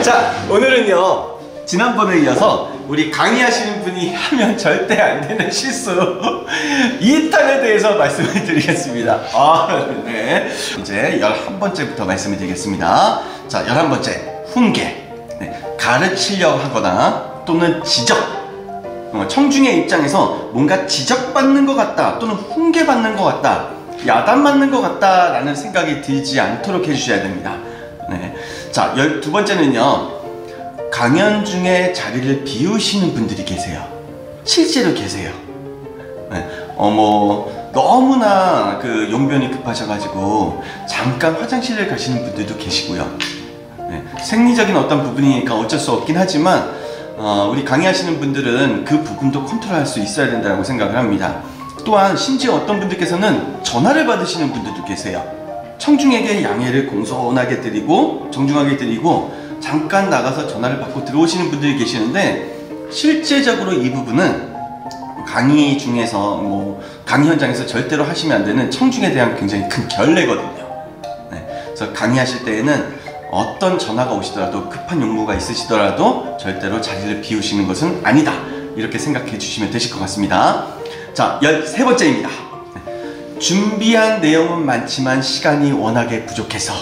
자, 오늘은요, 지난번에 이어서 우리 강의하시는 분이 하면 절대 안 되는 실수 2탄에 대해서 말씀을 드리겠습니다. 네. 이제 11번째부터 말씀을 드리겠습니다. 자, 11번째, 훈계. 네. 가르치려고 하거나 또는 지적. 청중의 입장에서 뭔가 지적받는 것 같다 또는 훈계받는 것 같다, 야단맞는 것 같다 라는 생각이 들지 않도록 해주셔야 됩니다. 네. 자, 12번째는요, 강연 중에 자리를 비우시는 분들이 계세요. 실제로 계세요. 네. 너무나 그 용변이 급하셔가지고 잠깐 화장실을 가시는 분들도 계시고요. 네. 생리적인 어떤 부분이니까 어쩔 수 없긴 하지만 우리 강의하시는 분들은 그 부분도 컨트롤할 수 있어야 된다고 생각을 합니다. 또한 심지어 어떤 분들께서는 전화를 받으시는 분들도 계세요. 청중에게 양해를 공손하게 드리고 정중하게 드리고 잠깐 나가서 전화를 받고 들어오시는 분들이 계시는데, 실제적으로 이 부분은 강의 중에서 강의 현장에서 절대로 하시면 안 되는 청중에 대한 굉장히 큰 결례거든요. 네. 그래서 강의하실 때에는 어떤 전화가 오시더라도, 급한 용무가 있으시더라도 절대로 자리를 비우시는 것은 아니다, 이렇게 생각해 주시면 되실 것 같습니다. 자, 13번째입니다. 준비한 내용은 많지만 시간이 워낙에 부족해서.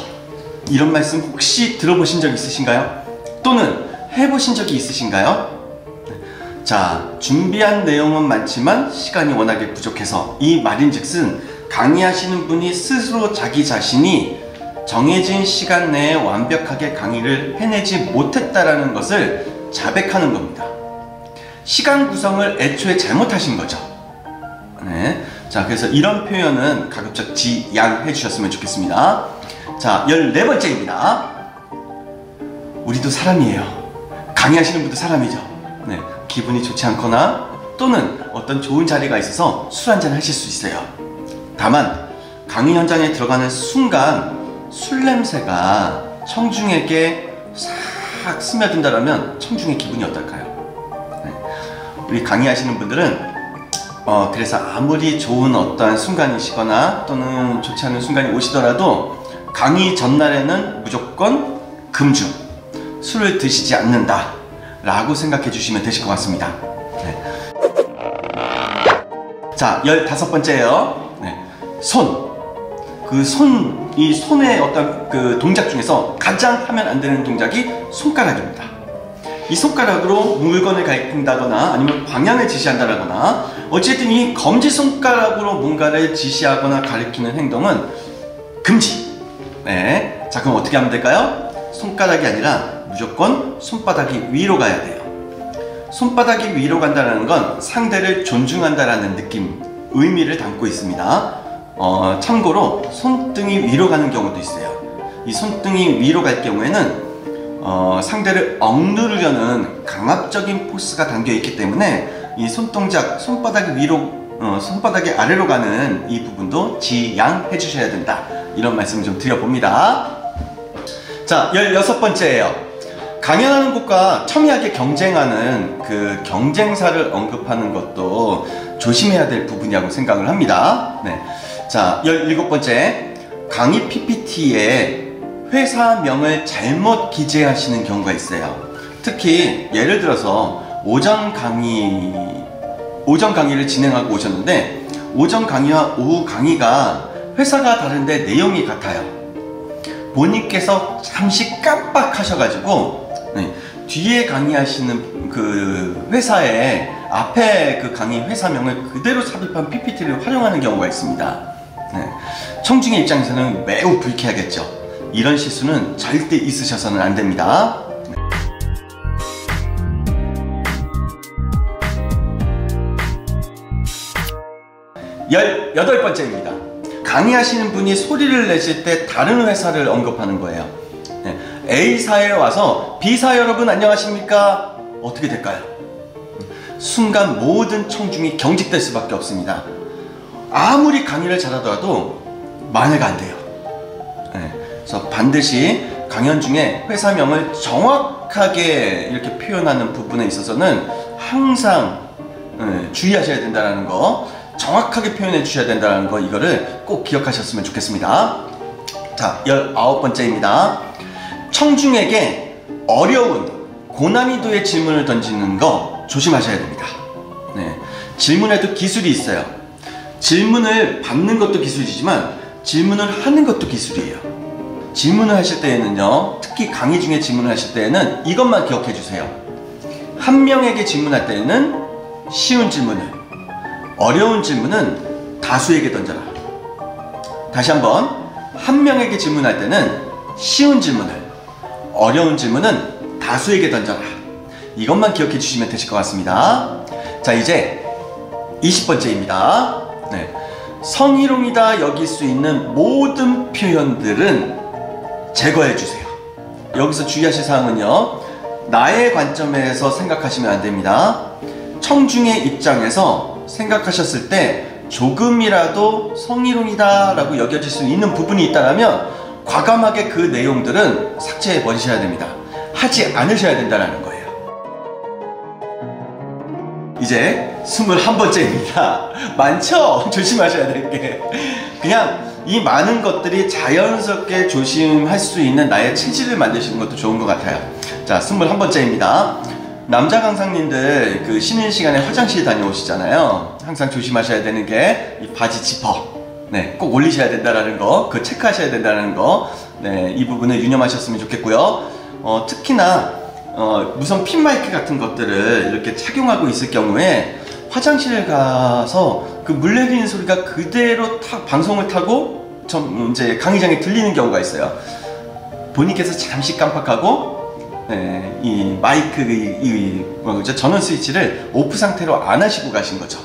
이런 말씀 혹시 들어보신 적 있으신가요? 또는 해보신 적이 있으신가요? 자, 준비한 내용은 많지만 시간이 워낙에 부족해서, 이 말인즉슨 강의하시는 분이 스스로 자기 자신이 정해진 시간 내에 완벽하게 강의를 해내지 못했다라는 것을 자백하는 겁니다. 시간 구성을 애초에 잘못하신 거죠. 네. 자, 그래서 이런 표현은 가급적 지양해 주셨으면 좋겠습니다. 자, 14번째입니다. 우리도 사람이에요. 강의하시는 분도 사람이죠. 네. 기분이 좋지 않거나 또는 어떤 좋은 자리가 있어서 술 한잔 하실 수 있어요. 다만 강의 현장에 들어가는 순간 술 냄새가 청중에게 싹 스며든다라면 청중의 기분이 어떨까요? 네. 우리 강의하시는 분들은 그래서 아무리 좋은 어떠한 순간이시거나 또는 좋지 않은 순간이 오시더라도 강의 전날에는 무조건 금주, 술을 드시지 않는다 라고 생각해 주시면 되실 것 같습니다. 네. 자, 15번째예요. 네. 이 손의 어떤 그 동작 중에서 가장 하면 안 되는 동작이 손가락입니다. 이 손가락으로 물건을 가리킨다거나 아니면 방향을 지시한다거나, 어쨌든 이 검지손가락으로 뭔가를 지시하거나 가리키는 행동은 금지. 네. 자, 그럼 어떻게 하면 될까요? 손가락이 아니라 무조건 손바닥이 위로 가야 돼요. 손바닥이 위로 간다는 건 상대를 존중한다라는 느낌, 의미를 담고 있습니다. 참고로 손등이 위로 가는 경우도 있어요. 이 손등이 위로 갈 경우에는 상대를 억누르려는 강압적인 포스가 담겨 있기 때문에 이 손동작, 손바닥이 위로, 손바닥이 아래로 가는 이 부분도 지양해 주셔야 된다, 이런 말씀을 좀 드려봅니다. 자, 16번째예요. 강연하는 곳과 첨예하게 경쟁하는 그 경쟁사를 언급하는 것도 조심해야 될 부분이라고 생각을 합니다. 네. 자, 17번째, 강의 PPT에 회사명을 잘못 기재하시는 경우가 있어요. 특히 예를 들어서 오전 강의를 진행하고 오셨는데, 오전 강의와 오후 강의가 회사가 다른데 내용이 같아요. 본인께서 잠시 깜빡하셔가지고 뒤에 강의하시는 그 회사의 앞에 그 강의 회사명을 그대로 삽입한 PPT를 활용하는 경우가 있습니다. 네. 청중의 입장에서는 매우 불쾌하겠죠. 이런 실수는 절대 있으셔서는 안 됩니다. 18번째입니다. 강의하시는 분이 소리를 내실 때 다른 회사를 언급하는 거예요. 네. A사에 와서 B사 여러분 안녕하십니까? 어떻게 될까요? 순간 모든 청중이 경직될 수밖에 없습니다. 아무리 강의를 잘하더라도 만회가 안 돼요. 네. 그래서 반드시 강연 중에 회사명을 정확하게 이렇게 표현하는 부분에 있어서는 항상 주의하셔야 된다는 거, 정확하게 표현해 주셔야 된다는 거, 이거를 꼭 기억하셨으면 좋겠습니다. 자, 19번째입니다. 청중에게 어려운 고난이도의 질문을 던지는 거 조심하셔야 됩니다. 네, 질문에도 기술이 있어요. 질문을 받는 것도 기술이지만 질문을 하는 것도 기술이에요. 질문을 하실 때에는요, 특히 강의 중에 질문을 하실 때에는 이것만 기억해 주세요. 한 명에게 질문할 때에는 쉬운 질문을, 어려운 질문은 다수에게 던져라. 다시 한번, 한 명에게 질문할 때는 쉬운 질문을, 어려운 질문은 다수에게 던져라. 이것만 기억해 주시면 되실 것 같습니다. 자, 이제 20번째입니다. 네. 성희롱이다 여길 수 있는 모든 표현들은 제거해 주세요. 여기서 주의하실 사항은요, 나의 관점에서 생각하시면 안 됩니다. 청중의 입장에서 생각하셨을 때 조금이라도 성희롱이다 라고 여겨질 수 있는 부분이 있다면 과감하게 그 내용들은 삭제해 버리셔야 됩니다. 하지 않으셔야 된다는 거예요. 이제 21번째입니다. 많죠? 조심하셔야 될 게. 그냥 이 많은 것들이 자연스럽게 조심할 수 있는 나의 체질을 만드시는 것도 좋은 것 같아요. 자, 21번째입니다. 남자 강사님들 그 쉬는 시간에 화장실 다녀오시잖아요. 항상 조심하셔야 되는 게 이 바지 지퍼, 네, 꼭 올리셔야 된다는 거, 그 체크하셔야 된다는 거, 네, 이 부분을 유념하셨으면 좋겠고요. 특히나 무선 핀 마이크 같은 것들을 이렇게 착용하고 있을 경우에 화장실에 가서 그 물 내리는 소리가 그대로 방송을 타고 이제 강의장에 들리는 경우가 있어요. 본인께서 잠시 깜빡하고, 네, 이 마이크 전원 스위치를 오프 상태로 안 하시고 가신 거죠.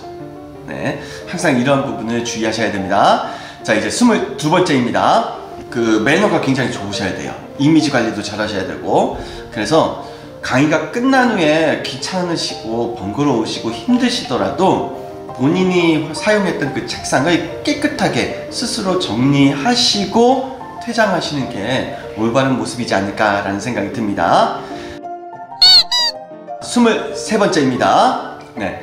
네, 항상 이런 부분을 주의하셔야 됩니다. 자, 이제 22번째입니다. 그 매너가 굉장히 좋으셔야 돼요. 이미지 관리도 잘 하셔야 되고, 그래서 강의가 끝난 후에 귀찮으시고 번거로우시고 힘드시더라도 본인이 사용했던 그 책상을 깨끗하게 스스로 정리하시고 퇴장하시는 게 올바른 모습이지 않을까라는 생각이 듭니다. 23번째입니다. 네,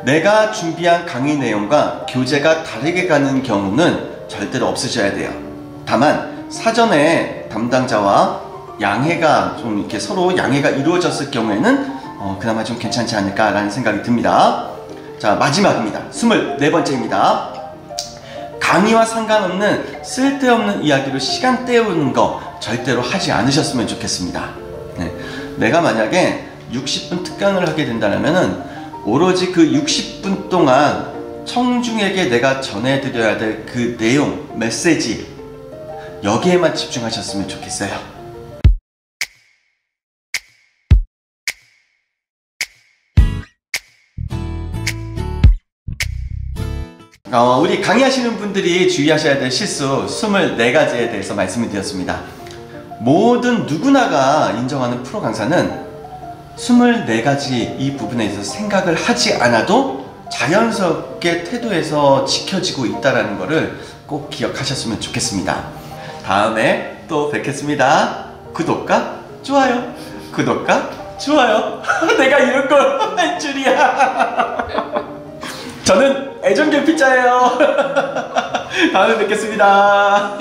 내가 준비한 강의 내용과 교재가 다르게 가는 경우는 절대로 없으셔야 돼요. 다만 사전에 담당자와 양해가 좀 이렇게 서로 양해가 이루어졌을 경우에는 그나마 좀 괜찮지 않을까라는 생각이 듭니다. 자, 마지막입니다. 24번째입니다. 강의와 상관없는 쓸데없는 이야기로 시간 때우는 거 절대로 하지 않으셨으면 좋겠습니다. 네, 내가 만약에 60분 특강을 하게 된다면 오로지 그 60분 동안 청중에게 내가 전해드려야 될 그 내용, 메시지, 여기에만 집중하셨으면 좋겠어요. 우리 강의하시는 분들이 주의하셔야 될 실수 24가지에 대해서 말씀을 드렸습니다. 모든 누구나가 인정하는 프로 강사는 24가지 이 부분에 있어서 생각을 하지 않아도 자연스럽게 태도에서 지켜지고 있다는 것을 꼭 기억하셨으면 좋겠습니다. 다음에 또 뵙겠습니다. 구독과 좋아요, 구독과 좋아요. 내가 이런 걸 할 줄이야. 저는 애정계 피자예요. 다음에 뵙겠습니다.